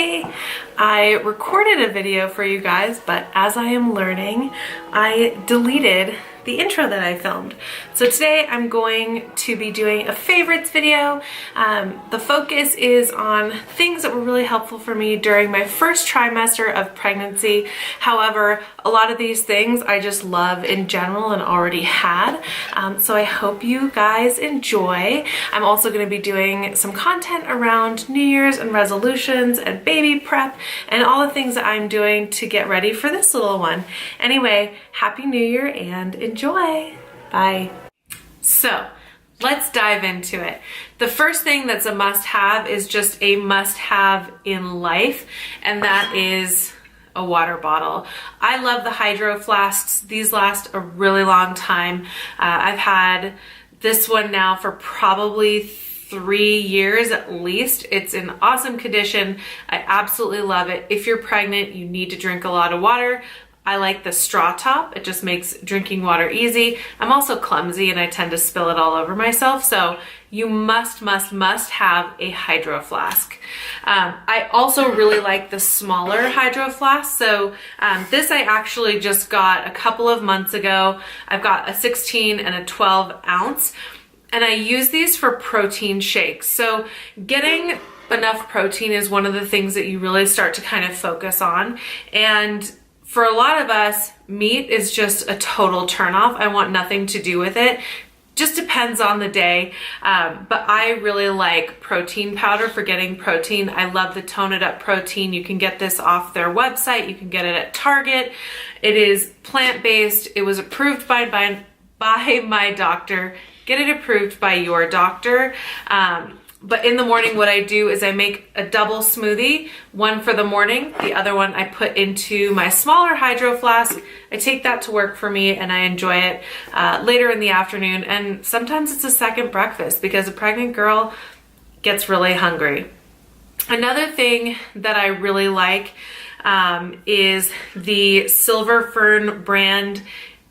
Hey, I recorded a video for you guys, but as I am learning, I deleted the intro that I filmed. So today I'm going to be doing a favorites video. The focus is on things that were really helpful for me during my first trimester of pregnancy. However, a lot of these things I just love in general and already had. So I hope you guys enjoy. I'm also going to be doing some content around New Year's and resolutions and baby prep and all the things that I'm doing to get ready for this little one. Anyway, Happy New Year and enjoy. Bye. So let's dive into it. The first thing that's a must-have is just a must-have in life, and that is a water bottle. I love the hydro flasks. These last a really long time. I've had this one now for probably 3 years at least. It's in awesome condition. I absolutely love it. If you're pregnant, you need to drink a lot of water. I like the straw top. It just makes drinking water easy. I'm also clumsy and I tend to spill it all over myself. So you must have a hydro flask. I also really like the smaller hydro flask. So this I actually just got a couple of months ago. I've got a 16 and a 12 ounce. And I use these for protein shakes. So getting enough protein is one of the things that you really start to kind of focus on. And for a lot of us, meat is just a total turnoff. I want nothing to do with it. Just depends on the day. But I really like protein powder for getting protein. I love the Tone It Up protein. You can get this off their website. You can get it at Target. It is plant-based. It was approved by my doctor. Get it approved by your doctor. But in the morning, what I do is I make a double smoothie, one for the morning, the other one I put into my smaller hydro flask. I take that to work for me and I enjoy it later in the afternoon. And sometimes it's a second breakfast because a pregnant girl gets really hungry. Another thing that I really like is the Silver Fern brand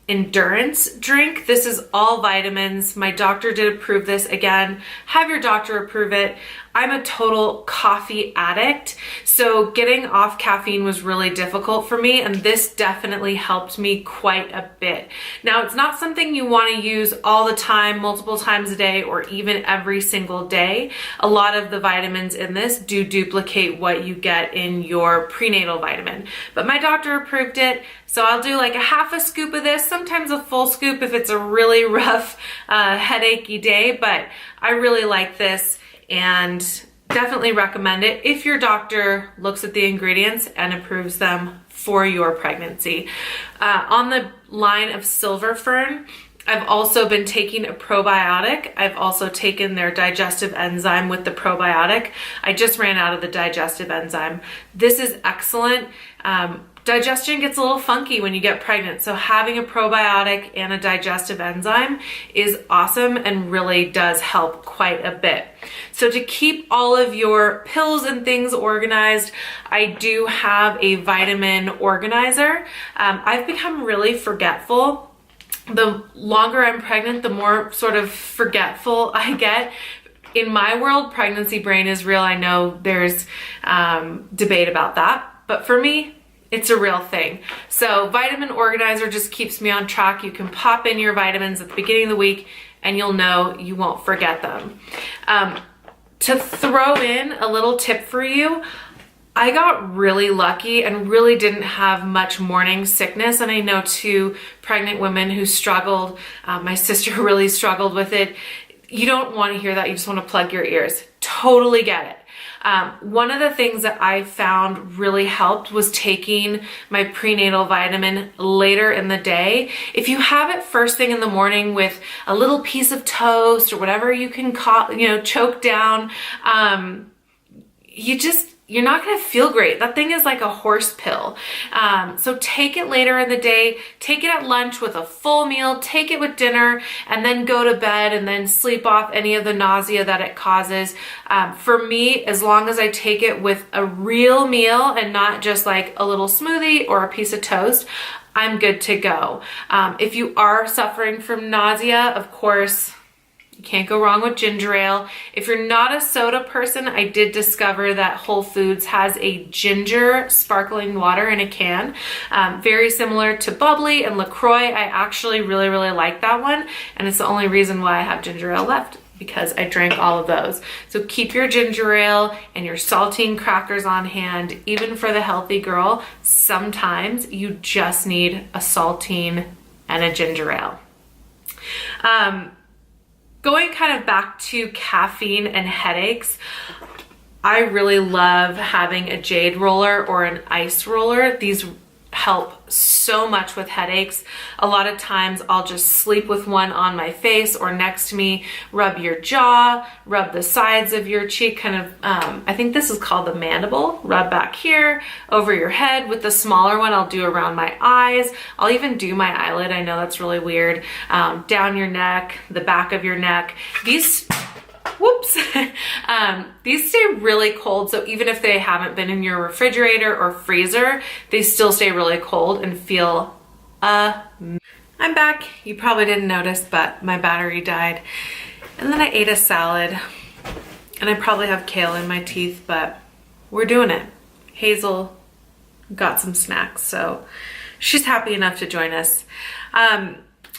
endurance drink. This is all vitamins. My doctor did approve this. Again, have your doctor approve it. I'm a total coffee addict, so getting off caffeine was really difficult for me, and this definitely helped me quite a bit. Now, it's not something you want to use all the time, multiple times a day, or even every single day. A lot of the vitamins in this do duplicate what you get in your prenatal vitamin, but my doctor approved it, so I'll do like a half a scoop of this, sometimes a full scoop if it's a really rough, headachy day, but I really like this and definitely recommend it if your doctor looks at the ingredients and approves them for your pregnancy. On the line of Silver Fern, I've also been taking a probiotic. I've also taken their digestive enzyme with the probiotic. I just ran out of the digestive enzyme. This is excellent. Digestion gets a little funky when you get pregnant, so having a probiotic and a digestive enzyme is awesome and really does help quite a bit. So to keep all of your pills and things organized, I do have a vitamin organizer. I've become really forgetful. The longer I'm pregnant, the more sort of forgetful I get. In my world, pregnancy brain is real. I know there's debate about that, but for me, it's a real thing. So vitamin organizer just keeps me on track. You can pop in your vitamins at the beginning of the week and you'll know you won't forget them. To throw in a little tip for you, I got really lucky and really didn't have much morning sickness. And I know two pregnant women who struggled. My sister really struggled with it. You don't want to hear that. You just want to plug your ears. Totally get it. One of the things that I found really helped was taking my prenatal vitamin later in the day. If you have it first thing in the morning with a little piece of toast or whatever you can choke down, you're not going to feel great. That thing is like a horse pill. So take it later in the day, take it at lunch with a full meal, take it with dinner, and then go to bed and then sleep off any of the nausea that it causes. For me, as long as I take it with a real meal and not just like a little smoothie or a piece of toast, I'm good to go. If you are suffering from nausea, of course, You can't go wrong with ginger ale. If you're not a soda person, I did discover that Whole Foods has a ginger sparkling water in a can. Very similar to bubbly and LaCroix. I actually really like that one, and it's the only reason why I have ginger ale left, because I drank all of those. So keep your ginger ale and your saltine crackers on hand. Even for the healthy girl, sometimes you just need a saltine and a ginger ale. Going kind of back to caffeine and headaches, I really love having a jade roller or an ice roller. These help so much with headaches. A lot of times I'll just sleep with one on my face or next to me, rub your jaw, rub the sides of your cheek, kind of, I think this is called the mandible, rub back here, over your head. With the smaller one, I'll do around my eyes. I'll even do my eyelid. I know that's really weird. Down your neck, the back of your neck. These these stay really cold, so even if they haven't been in your refrigerator or freezer, they still stay really cold and feel I'm back. You probably didn't notice, but my battery died. And then I ate a salad, and I probably have kale in my teeth, but we're doing it. Hazel got some snacks, so she's happy enough to join us.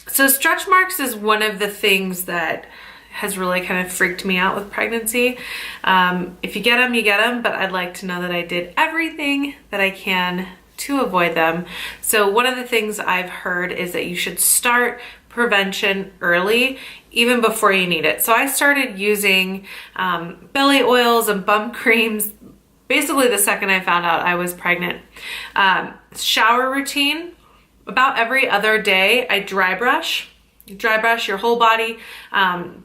So stretch marks is one of the things that has really kind of freaked me out with pregnancy. If you get them, you get them, but I'd like to know that I did everything that I can to avoid them. So one of the things I've heard is that you should start prevention early, even before you need it. So I started using belly oils and bum creams basically the second I found out I was pregnant. Shower routine, about every other day I dry brush your whole body,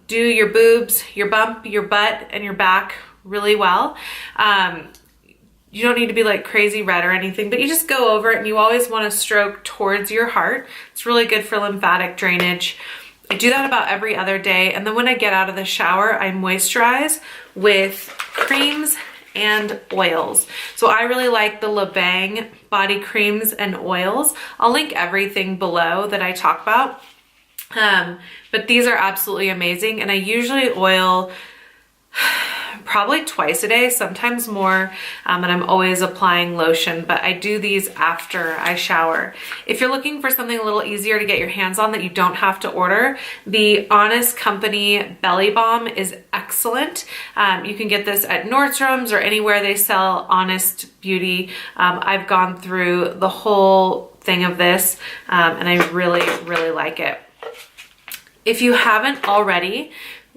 do your boobs, your bump, your butt, and your back really well. You don't need to be like crazy red or anything, but you just go over it, and you always want to stroke towards your heart. It's really good for lymphatic drainage. I do that about every other day, and then when I get out of the shower, I moisturize with creams and oils. So I really like the LeBang body creams and oils. I'll link everything below that I talk about. But these are absolutely amazing, and I usually oil probably twice a day, sometimes more, and I'm always applying lotion, but I do these after I shower. If you're looking for something a little easier to get your hands on that you don't have to order, the Honest Company Belly Balm is excellent. You can get this at Nordstrom's or anywhere they sell Honest Beauty. I've gone through the whole thing of this, and I really like it. If you haven't already,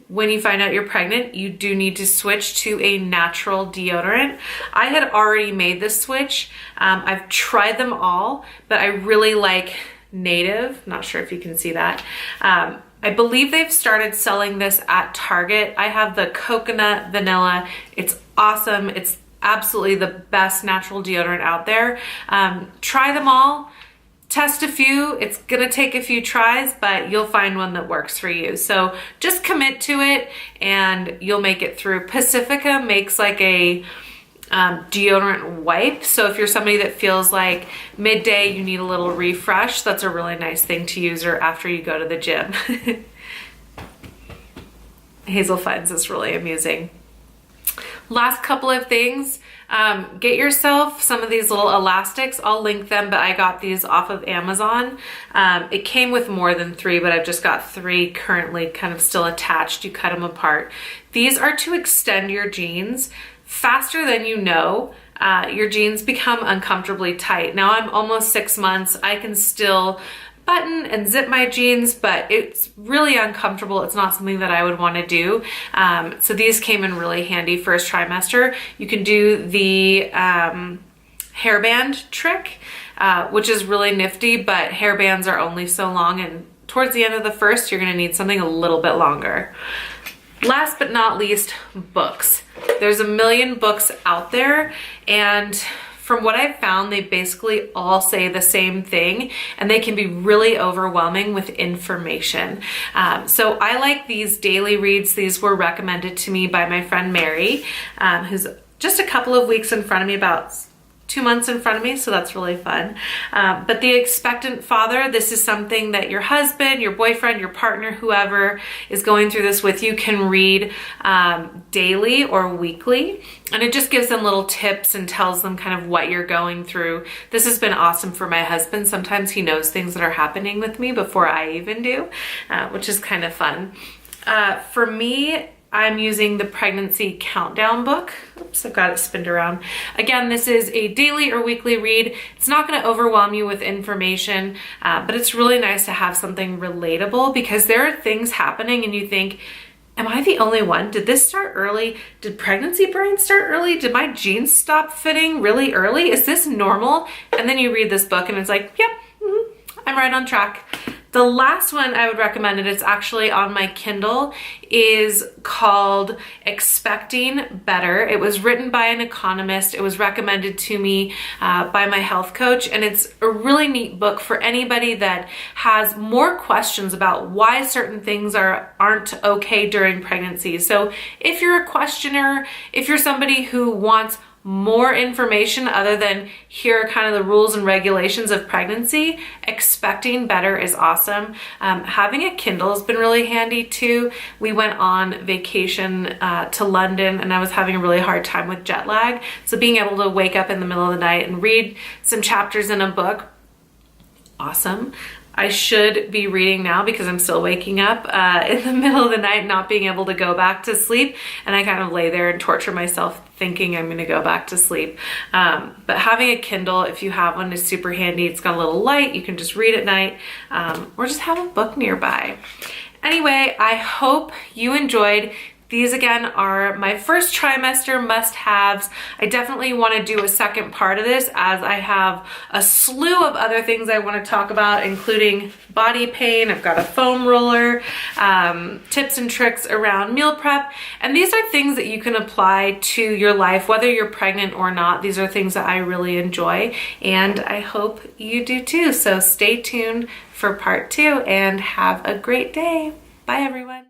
when you find out you're pregnant, you do need to switch to a natural deodorant. I had already made this switch. I've tried them all, but I really like Native. Not sure if you can see that. I believe they've started selling this at Target. I have the coconut vanilla. It's awesome. It's absolutely the best natural deodorant out there. Try them all. Test a few. It's gonna take a few tries, but you'll find one that works for you. So just commit to it and you'll make it through. Pacifica makes like a deodorant wipe. So if you're somebody that feels like midday you need a little refresh, that's a really nice thing to use, or after you go to the gym. Hazel finds this really amusing. Last couple of things. Get yourself some of these little elastics. I'll link them, but I got these off of Amazon. It came with more than 3, but I've just got 3 currently kind of still attached. You cut them apart. These are to extend your jeans faster than you know. Your jeans become uncomfortably tight. Now I'm almost 6 months. I can still button and zip my jeans, but it's really uncomfortable. It's not something that I would want to do. So these came in really handy first trimester. You can do the hairband trick, which is really nifty, but hairbands are only so long, and towards the end of the first, you're gonna need something a little bit longer. Last but not least, books. There's a million books out there, and from what I've found, they basically all say the same thing, and they can be really overwhelming with information. So I like these daily reads. These were recommended to me by my friend Mary, who's just a couple of weeks in front of me, about 2 months in front of me, so that's really fun. But the expectant father, this is something that your husband, your boyfriend, your partner, whoever is going through this with you can read daily or weekly. And it just gives them little tips and tells them kind of what you're going through. This has been awesome for my husband. Sometimes he knows things that are happening with me before I even do, which is kind of fun. For me, I'm using the pregnancy countdown book. Oops, I've got it spinned around. Again, this is a daily or weekly read. It's not going to overwhelm you with information, but it's really nice to have something relatable because there are things happening and you think, am I the only one? Did this start early? Did pregnancy brain start early? Did my jeans stop fitting really early? Is this normal? And then you read this book and it's like, yep, I'm right on track. The last one I would recommend, and it's actually on my Kindle, is called Expecting Better. It was written by an economist. It was recommended to me by my health coach, and it's a really neat book for anybody that has more questions about why certain things aren't okay during pregnancy. So if you're a questioner, if you're somebody who wants more information other than here are kind of the rules and regulations of pregnancy, Expecting Better is awesome. Having a Kindle has been really handy too. We went on vacation to London and I was having a really hard time with jet lag. So being able to wake up in the middle of the night and read some chapters in a book, awesome. I should be reading now because I'm still waking up in the middle of the night, not being able to go back to sleep. And I kind of lay there and torture myself thinking I'm going to go back to sleep. But having a Kindle, if you have one, is super handy. It's got a little light. You can just read at night or just have a book nearby. Anyway, I hope you enjoyed. These again are my first trimester must-haves. I definitely want to do a second part of this as I have a slew of other things I want to talk about, including body pain. I've got a foam roller, tips and tricks around meal prep. And these are things that you can apply to your life, whether you're pregnant or not. These are things that I really enjoy and I hope you do too. So stay tuned for part 2 and have a great day. Bye everyone.